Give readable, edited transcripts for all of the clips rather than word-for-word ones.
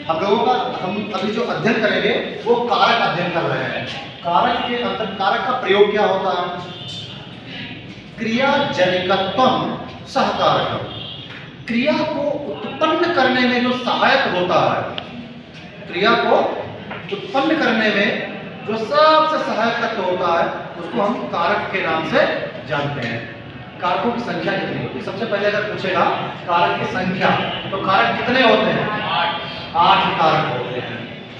हम अभी जो अध्ययन करेंगे वो कारक अध्ययन कर रहे हैं। कारक के अंतर कारक का प्रयोग क्या होता है? क्रियाजनिकत्वम सहकारकम, क्रिया को उत्पन्न करने में जो सहायक होता है, क्रिया को उत्पन्न करने में जो सबसे सहायक तत्व होता है उसको हम कारक के नाम से जानते हैं। कारकों की संख्या कितनी होती है? सबसे पहले अगर पूछेगा कारक की संख्या, तो कारक कितने होते हैं? 8 कारक होते हैं।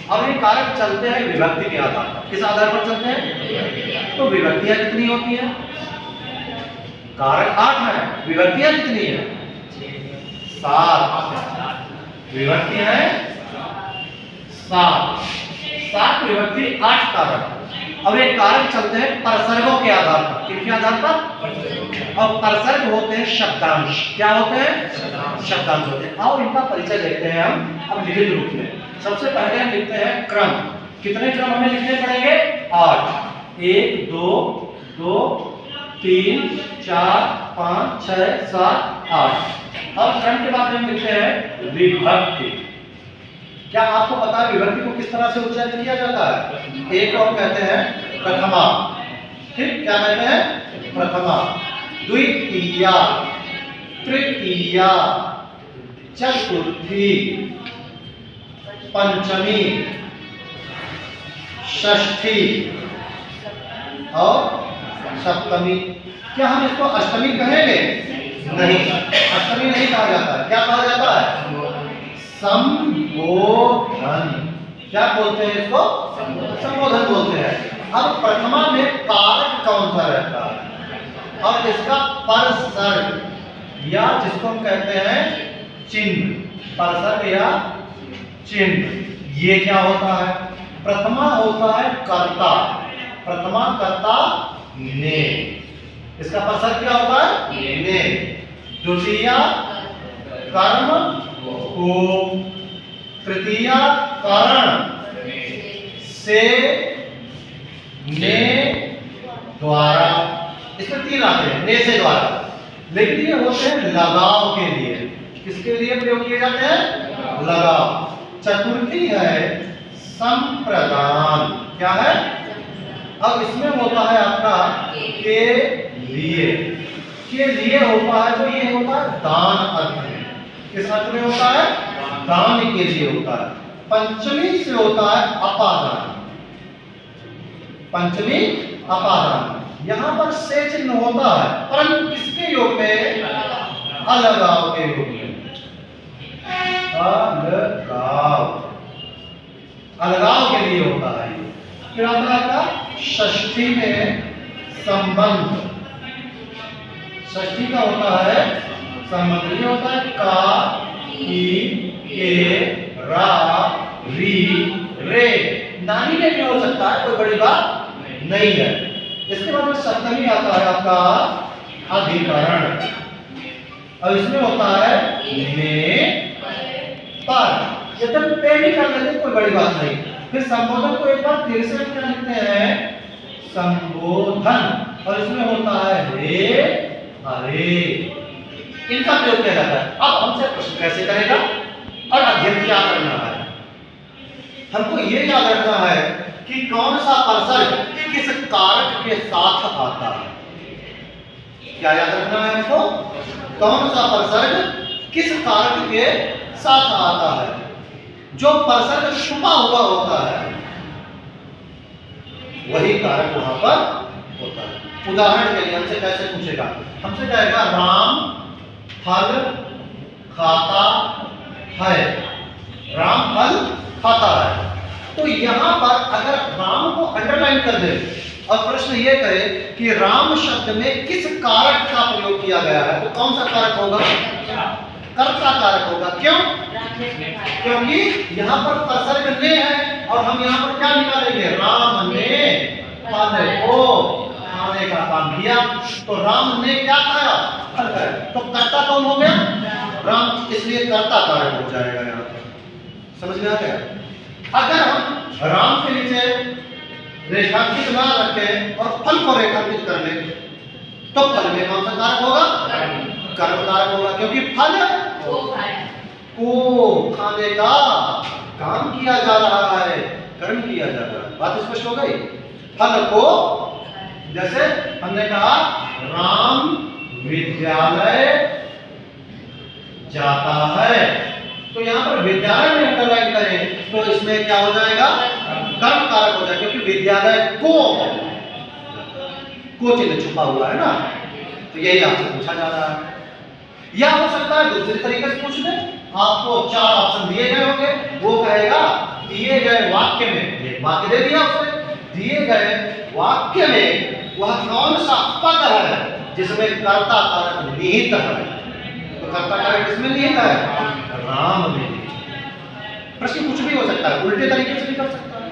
अब ये कारक चलते हैं विभक्ति के आधार पर। किस आधार पर चलते हैं? तो विभक्तियां कितनी होती है? कारक 8 है, विभक्तियां कितनी है? 7। विभक्ति है 7 विभक्ति 8 कारक। अब ये कारक चलते हैं परसर्गों के आधार पर। किनके आधार पर? और परसर्ग होते हैं शब्दांश। क्या होते हैं? शब्दांश होते हैं। आओ इनका परिचय देखते हैं हम अब लिखित रूप में। सबसे पहले हम लिखते हैं क्रम। कितने क्रम हमें लिखने पड़ेंगे? 8। 1 2 2 3 4 5 6 7 8। अब क्रम के बाद हम लिखते हैं विभक्ति। क्या आपको पता है विभक्ति को किस तरह से उच्चारित किया जाता है? एक और कहते हैं प्रथमा। ठीक, क्या कहते हैं? प्रथमा। द्वितीया, तृतीया, चतुर्थी, पंचमी, षष्ठी और सप्तमी। क्या हम इसको अष्टमी कहेंगे? नहीं, अष्टमी नहीं कहा जाता है। क्या कहा जाता है? संबोधन। क्या बोलते हैं इसको? संबोधन बोलते हैं। अब प्रथमा में कारक कौन सा रहता है? और इसका परसर्ग या जिसको हम कहते हैं चिन्ह, परसर्ग या चिन्ह, ये क्या होता है? प्रथमा होता है कर्ता। प्रथमा कर्ता ने, इसका परसर्ग क्या होता है? ने। द्वितीया कर्म को, तृतीया कारण से, ने, द्वारा। इसमें 3 आते हैं, ने से द्वारा। लेकिन ये होते हैं लगाव के लिए। किसके लिए प्रयोग किए जाते हैं? लगाव। चतुर्थी है संप्रदान। क्या है? अब इसमें होता है आपका के लिए। के लिए होता है, तो ये होता है दान अर्थ में। किस अर्थ में होता है? दान के लिए होता है। पंचमी से होता है अपादान। पंचमी अपादान। यहां पर से चिन्ह होता है, परंतु किसके योग में? अलगाव के योग में। अलगाव, अलगाव के लिए होता है। फिर आता है आपका षष्ठी में संबंध। षष्ठी का होता है संबंध। ये होता है का, की, के, रा, री, रे। नानी में भी हो सकता है, कोई बड़ी बात नहीं है। इसके बाद में सप्तमी आता है आपका अधिकरण। और इसमें होता है में, पर। ये तक पे भी कर लेते, कोई बड़ी बात नहीं। फिर संबोधन को एक बार फिर से क्या लिखते हैं? संबोधन। और इसमें होता है हे, अरे। इनका प्रयोग किया जाता है। अब हमसे प्रश्न कैसे करेगा और अध्ययन क्या करना है? हमको ये याद रखना है कि कौन सा परसर्ग किस कारक के साथ आता है। क्या याद रखना है हमको? कौन सा परसर्ग किस कारक के साथ आता है। जो परसर्ग छुपा हुआ होता है वही कारक वहां पर होता है। उदाहरण के लिए हमसे कैसे पूछेगा? हमसे कहेगा राम फल खाता है। राम फल खाता है। तो यहां पर अगर राम को अंडरलाइन कर दे और प्रश्न ये कहे कि राम शब्द में किस कारक का प्रयोग किया गया है, तो कौन सा कारक होगा? कर्ता कारक होगा। क्यों? क्योंकि यहाँ पर परसर्ग ने है और हम यहाँ पर क्या निकालेंगे? राम ने फल को खाने का काम किया। तो राम ने क्या खाया? फल खाया। तो कर्ता कौन हो गया? राम। इसलिए कर्ता कारक हो जाएगा यहाँ पर। समझ में आ गया? अगर हम राम के नीचे रेखांकित ना रखें और फल को रेखांकित कर लें तो फल में कौन सा कारक होगा? कर्म कारक होगा। क्योंकि फल को खाने का काम किया जा रहा है, कर्म किया जा रहा है। बात स्पष्ट हो गई। फल को, जैसे हमने कहा राम विद्यालय जाता है, तो यहां पर विद्यालय में अंडरलाइन करें तो इसमें क्या हो जाएगा, कर्म कारक हो जाएगा, क्योंकि विद्यालय को चिन्ह छुपा हुआ है ना, तो यही आपसे पूछा जा रहा है। या हो सकता है दूसरे तरीके से पूछ ले, आपको 4 ऑप्शन दिए गए होंगे, वो कहेगा दिए गए वाक्य में, एक वाक्य दे दिया उसने, दिए गए वाक्य में वह कौन सा पद है जिसमें कर्ता कारक निहित है। तो कर्ता कारक किसमें निहित है, राम में। प्रश्न कुछ भी हो सकता है, उल्टे तरीके से भी कर सकता है।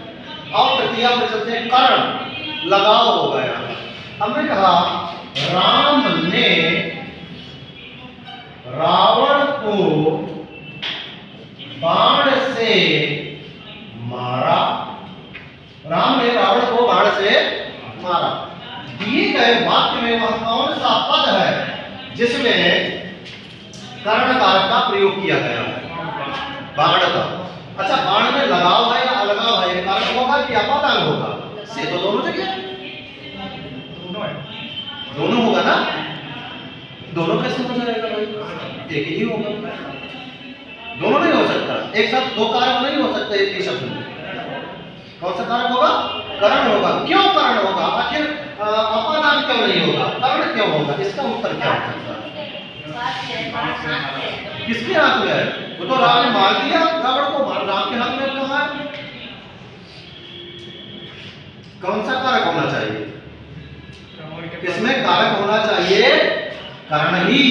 और तृतीया में चलते हैं, कर्ण लगाव हो गया। हमने कहा राम ने रावण को बाण से मारा, राम ने रावण को बाण से मारा। दिए गए वाक्य में वह कौन सा पद है जिसमें कर्ण कारक का प्रयोग किया गया है, बाण का। अच्छा, बाण में लगाव है या अलगाव है, कारण होगा कि अपादान होगा, से तो दोनों जगह दोनों होगा ना। दोनों कैसे हो जाएगा भाई, एक ही होगा, दोनों नहीं हो सकता। एक साथ दो कारक नहीं हो सकते एक ही शब्द में। कौन सा कारक होगा, करण होगा। क्यों करण होगा, आखिर अपादान क्यों नहीं होगा, करण क्यों होगा, इसका उत्तर क्या हो सकता है। किसके हाथ में है, वो तो राम ने मार दिया रावण को, राम के हाथ में कहा है। कौन सा कारक होना चाहिए, इसमें कारक होना चाहिए करण ही।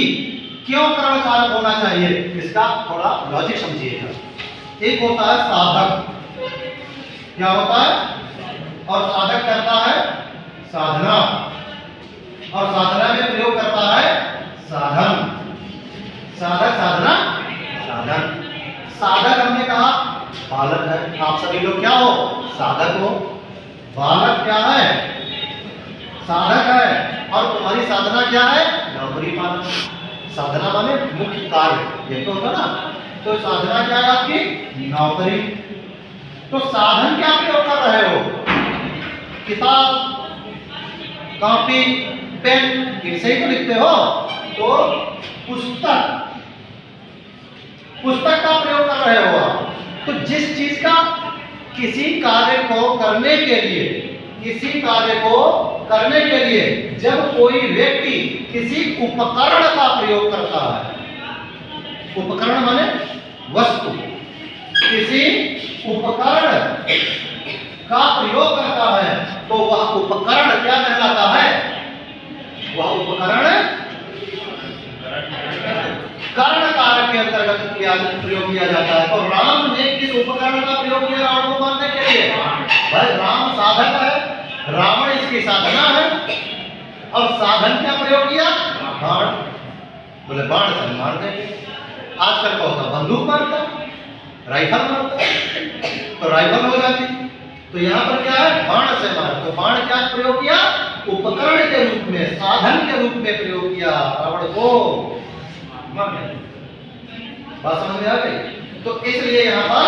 क्यों करण कारक होना चाहिए, इसका थोड़ा लॉजिक समझिएगा। एक होता है साधक, क्या होता है, और साधक करता है साधना, और साधना में प्रयोग करता है साधन। साधक साधना साधन। साधक हमने कहा बालक है, आप सभी लोग क्या हो, साधक हो। बालक क्या है, साधक है। और तुम्हारी साधना क्या है, नौकरी पाना। साधना माने मुख्य कार्य, ये तो होता ना। तो साधना क्या है आपकी, नौकरी। तो साधन क्या प्रयोग कर रहे हो, किताब, कॉपी, पेन, इनसे ही तो लिखते हो। तो पुस्तक, पुस्तक का प्रयोग कर रहे हो आप। तो जिस चीज का किसी कार्य को करने के लिए, किसी कार्य को करने के लिए जब कोई व्यक्ति किसी उपकरण का प्रयोग करता है, उपकरण माने वस्तु, किसी उपकरण का प्रयोग करता है, तो वह उपकरण क्या कहलाता है, वह उपकरण कर्ण कारक के अंतर्गत प्रयोग किया जाता है। तो राम ने किस उपकरण का प्रयोग किया रावण को मारने के लिए, भाई राम साधक है, रावण इसकी साधना है। और साधन क्या प्रयोग किया, बाण। बोले बाण से मार देंगे। आजकल क्या होता, बंदूक मारता, राइफल मारता, तो राइफल हो जाती। तो यहाँ पर क्या है, बाण से मार। तो बाण क्या प्रयोग किया, उपकरण के रूप में, साधन के रूप में प्रयोग किया रावण को मारने। बात समझ में आ गई। तो इसलिए यहाँ पर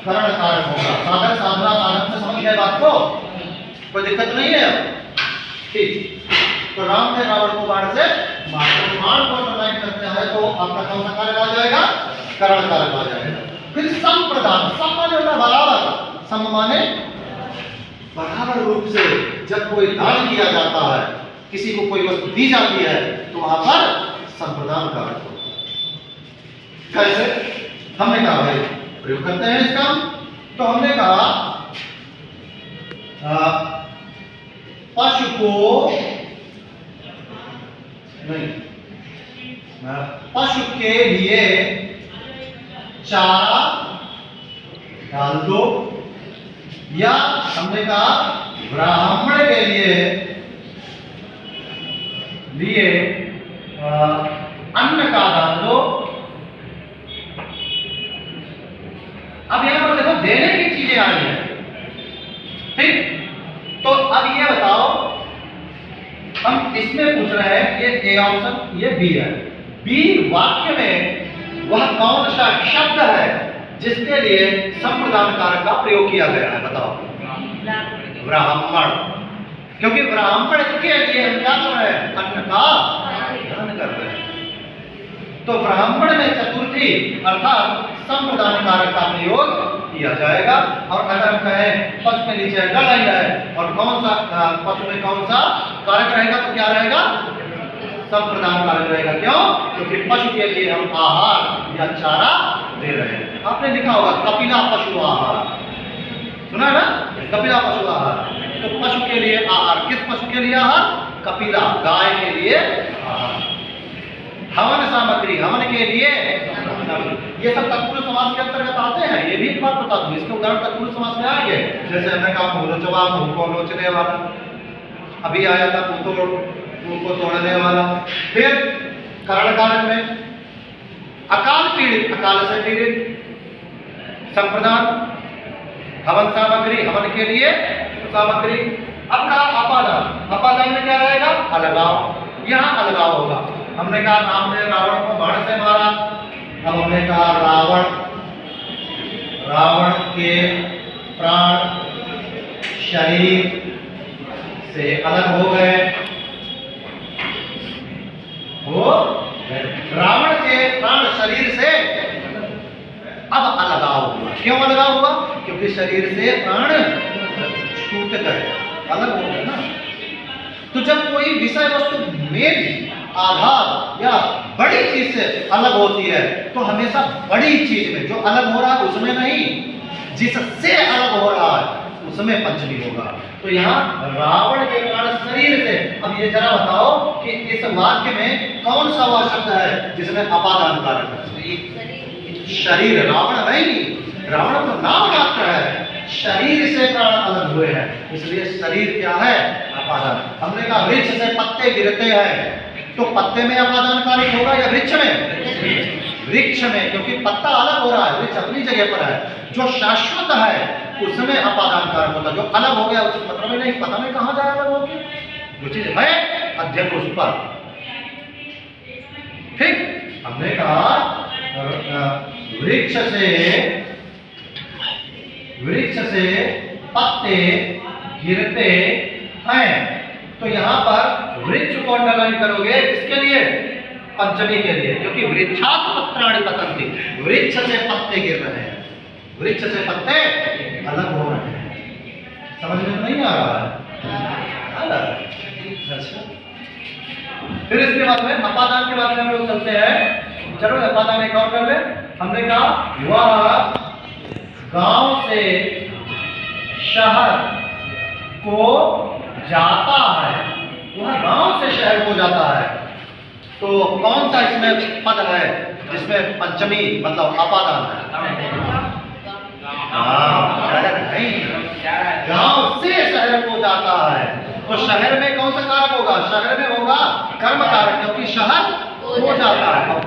करण कारक होगा। साधन साधना साधन से समझ गए बात को, कोई दिक्कत नहीं है। ठीक, तो राम ने रावण को बाण से मारा। बाण को अंडरलाइन करते हैं तो आपका कौन सा कारक आ जाएगा, करण कारक आ जाएगा। फिर संप्रदान, सम माने होता बराबर, सम माने बराबर रूप से जब कोई दान किया जाता है, किसी को कोई वस्तु दी जाती है, तो वहां पर संप्रदान कारक होता है। कैसे, हमने कहा भाई प्रयोग करते हैं इसका। तो हमने कहा पशु को नहीं, पशु के लिए चारा डाल दो, या हमने कहा ब्राह्मण के लिए अन्न का डाल दो। अब यहां पर देखो देने की चीजें आ रही है, ठीक। तो अब ये बताओ, हम इसमें पूछ रहे हैं, ये ए ऑप्शन, ये बी है। बी वाक्य में वह कौन सा शब्द है जिसके लिए संप्रदान कारक का प्रयोग किया गया है? बताओ। ब्राह्मण, क्योंकि ब्राह्मण के लिए हम क्या कर रहे हैं? अन्न का दान कर रहे हैं। तो ब्राह्मण में चतुर्थी अर्थात संप्रदान कारक का प्रयोग किया जाएगा। और अगर हम कहें पशु के नीचे ड लाइन है और कौन सा पशु में कौन सा कारक रहेगा, तो क्या रहेगा? संप्रदान कारक रहेगा। क्यों? क्योंकि पशु के लिए हम आहार या चारा दे रहे हैं। आपने लिखा होगा कपिला पशु आहार, सुना है ना? कपिला पशु आहार। तो पशु के लिए आहार, किस पशु के लिए आहार? कपिला, गाय के लिए आहार। हवन सामग्री, हवन के लिए ये सब तत्पुरुष समास के अंतर्गत आते हैं। ये भी एक बात बता दूं, इसके उदाहरण तत्पुरुष समास में आएंगे। जैसे हमने कहा मुहलोचवा, मुंह को नोचने वाला, अभी आया था मुंह को तोड़ने वाला। फिर करण कारक में अकाल पीड़ित, अकाल से पीड़ित। संप्रदान, हवन सामग्री, हवन के लिए सामग्री। अब कहा अपादान, अपादान में क्या रहेगा? अलगाव। यहाँ अलगाव होगा। हमने कहा राम ने रावण को बाण से मारा। अब हमने कहा रावण के प्राण शरीर से अलग हो गए, रावण के प्राण शरीर से अब अलगाव हुआ। क्यों अलगाव हुआ? क्योंकि शरीर से प्राण छूट गए, अलग हो गए ना। तो जब कोई विषय वस्तु मेन आधार या बड़ी चीज से अलग होती है, तो हमेशा बड़ी चीज में जो अलग हो रहा है उसमें नहीं, जिससे अलग हो रहा है उसमें पंचमी होगा। तो यहाँ रावण के प्राण शरीर से। अब ये जरा बताओ कि इस वाक्य में कौन सा वह शब्द है जिसमें अपादान कारक है? शरीर। रावण नहीं, रावण तो नाम मात्र है, शरीर से प्राण अलग हुए हैं, इसलिए शरीर क्या है? अपादान। हमने कहा वृक्ष से पत्ते गिरते हैं, तो पत्ते में अपादान कारक होगा या वृक्ष में? वृक्ष में, क्योंकि पत्ता अलग हो रहा है, वृक्ष अपनी जगह पर है। जो शाश्वत है उसमें अपादान कारक होता है, जो अलग हो गया उसका मतलब ही नहीं, पता नहीं कहां जाए अलग होके। जो चीज है अध्ययन उस पर। ठीक, हमने कहा वृक्ष से पत्ते गिरते हैं, तो यहाँ पर वृक्ष को अंडरलाइन करोगे किसके लिए? पंचमी के लिए, क्योंकि वृक्षात् पत्राणि पतन्ति, वृक्ष से पत्ते गिर रहे हैं, वृक्ष से पत्ते अलग हो रहे हैं। समझ में नहीं आ रहा है? अच्छा, फिर इसके बाद में अपादान के बाद में हम लोग चलते हैं। चलो अपादान एक और कर ले। हमने कहा वह गांव से शहर को जाता है, वह गांव से शहर को जाता है। तो कौन सा इसमें पद है जिसमें पंचमी मतलब अपादान है? शहर नहीं, गांव से शहर को जाता है। तो शहर में कौन सा कारक होगा? शहर में होगा कर्म कारक, क्योंकि शहर हो जाता है और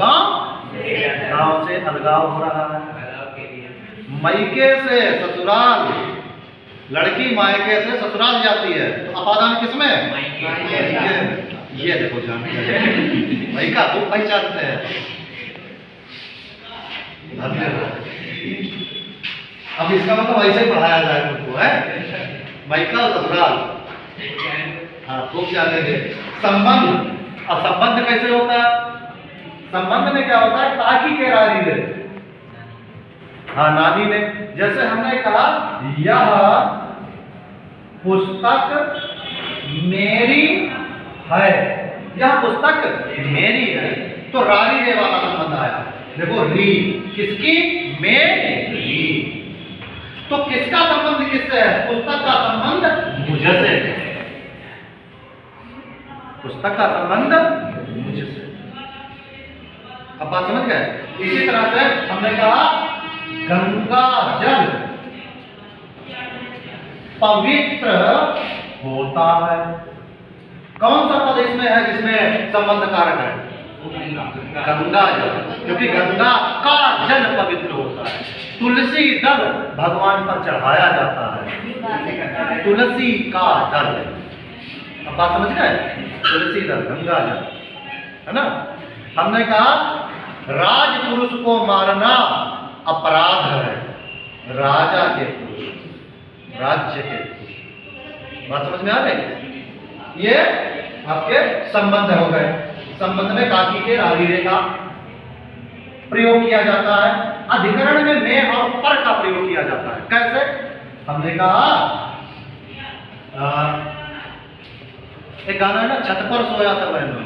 गांव से अलगाव हो रहा है। मायके से ससुराल, लड़की मायके से ससुराल जाती है, तो अपादान किसमें? ये देखो जानते भाई का तुम पहचानते हैं। अब इसका मतलब ऐसे ही पढ़ाया जाए तुमको, है मायका और ससुराल। हाँ, खूब जानेंगे। संबंध, और संबंध कैसे होता है? संबंध में क्या होता है? ताकि के रानी ने, हाँ नानी ने। जैसे हमने कहा यह पुस्तक मेरी है, यह पुस्तक मेरी है, तो रानी ने वाला संबंध आया। देखो री किसकी? मेरी। तो किसका संबंध किससे है? पुस्तक का संबंध मुझसे, पुस्तक का संबंध मुझसे। अब बात समझ गए? इसी तरह से हमने कहा गंगा जल पवित्र होता है। कौन सा पद इसमें है जिसमें संबंध कारक है? गंगा जल, क्योंकि गंगा का जल पवित्र होता है। तुलसी दल भगवान पर चढ़ाया जाता है, तुलसी का दल। अब बात समझ गए? तुलसी दल, गंगा जल, है ना। हमने कहा राजपुरुष को मारना अपराध है, राजा के पुरुष, राज्य के पुरुष। बात समझ में आ गई? ये आपके संबंध हो गए। संबंध में काकी के राहीरे का प्रयोग किया जाता है। अधिकरण में और पर का प्रयोग किया जाता है। कैसे? हमने कहा एक गाना है ना, छत पर सोया था बहनों,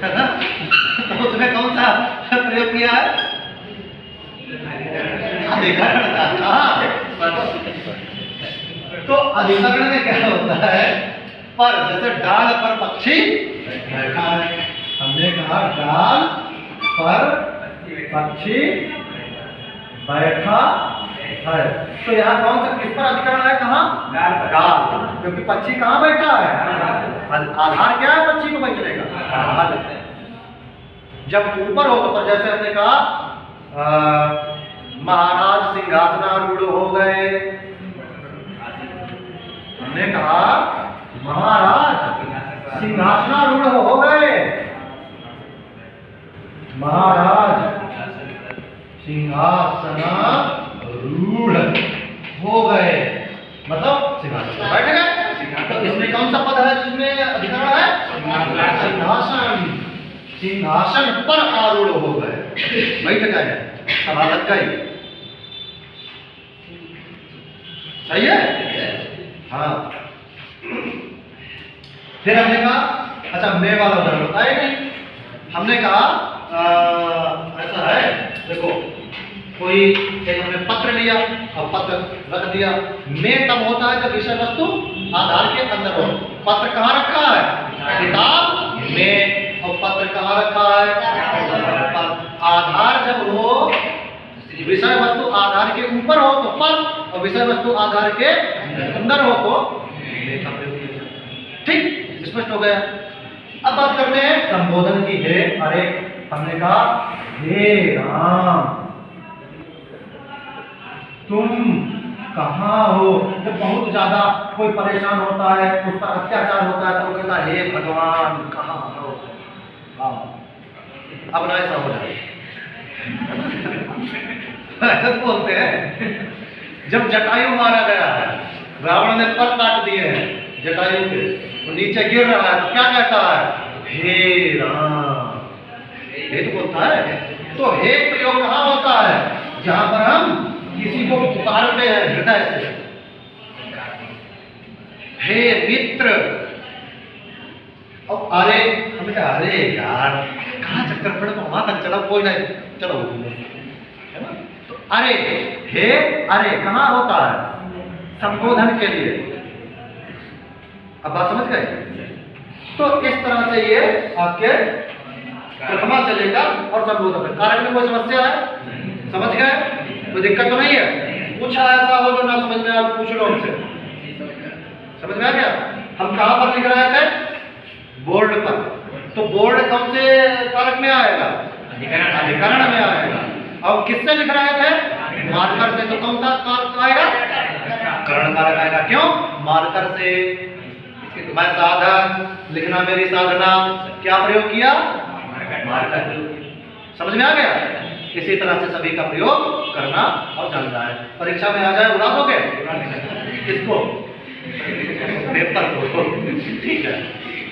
है ना? तो उसमें कौन सा प्रयोग किया है? अधिकरण का। तो अधिकरण में क्या होता है? पर, जैसे डाल पर पक्षी बैठा है, हमने कहा डाल पर पक्षी बैठा है। तो यहाँ कौन सा, किस पर अधिकरण है? कहाँ? डाल। क्योंकि पक्षी कहाँ बैठा है? आधार क्या है पक्षी को बैठने का? डाल। जब ऊपर हो तो पर, जैसे हमने कहा महाराज सिंहासनारूढ़ हो गए। हमने कहा महाराज सिंहासनारूढ़ हो गए। महाराज सिंहासनारूढ़ हो गए, मतलब सिंहासन पर बैठ गए। तो इसमें कौन सा पद है जिसमें अधिकरण है? सिंहासन। सिंहासन पर आरूढ़ हो गए, बैठ गए, सभा लग गई। सही है? हाँ। फिर हमने कहा, अच्छा मैं वाला उदाहरण बताए नहीं। हमने कहा ऐसा है, देखो कोई एक हमने पत्र लिया और पत्र रख दिया। में तब होता है जब विषय वस्तु आधार के अंदर हो। पत्र कहाँ रखा है? किताब में। और पत्र कहाँ रखा है? आधार जब हो, विषय वस्तु आधार के ऊपर हो तो पर, और विषय वस्तु आधार के अंदर हो तो में का प्रयोग किया जाए। ठीक, स्पष्ट हो गया। अब बात करते हैं संबोधन की। हे, अरे, हमने कहा हे राम तुम कहाँ हो? जब बहुत ज्यादा कोई परेशान होता है, उस पर अत्याचार होता है, तो वो कहता है हे भगवान कहाँ हो? अब ना ऐसा हो जाए ऐसा बोलते हैं। जब जटायु मारा गया है, रावण ने पर काट दिए हैं जटायु के, वो नीचे गिर रहा है, तो क्या कहता है? हे राम। हे तो बोलता है। तो हे प्रयोग कहाँ होता है? जहां पर हम किसी को पुकारते हैं हृदय से। हे मित्र। और अरे, हमने कहा अरे यार कहाँ चक्कर पड़े, तो वहां तक चला, कोई नहीं, चलो, है ना? तो अरे, हे अरे कहाँ होता है? संबोधन के लिए। अब बात समझ गए? तो इस तरह से ये आपके प्रथमा से लेकर और संबोधन में कारण में कोई समस्या है? समझ गए? कोई दिक्कत तो नहीं है? कुछ ऐसा हो जो ना समझ में आए पूछ लो हमसे। समझ में आ गया? हम कहाँ पर लिख रहे थे? बोर्ड पर। तो बोर्ड कौन से कारक में आएगा? अधिकरण में आएगा। और किससे लिख रहे थे? मार्कर से। तो कौन सा कारक आएगा? करण कारक आएगा। क्यों? मार्कर से। मैं साधन, लिखना मेरी साधना, क्या प्रयोग किया? मार्कर प्रयोग किया। समझ में आ गया? इसी तरह से सभी का प्रयोग करना और जानना है। परीक्षा में आ जाए उड़ा दोगे किसको? पेपर को। ठीक है।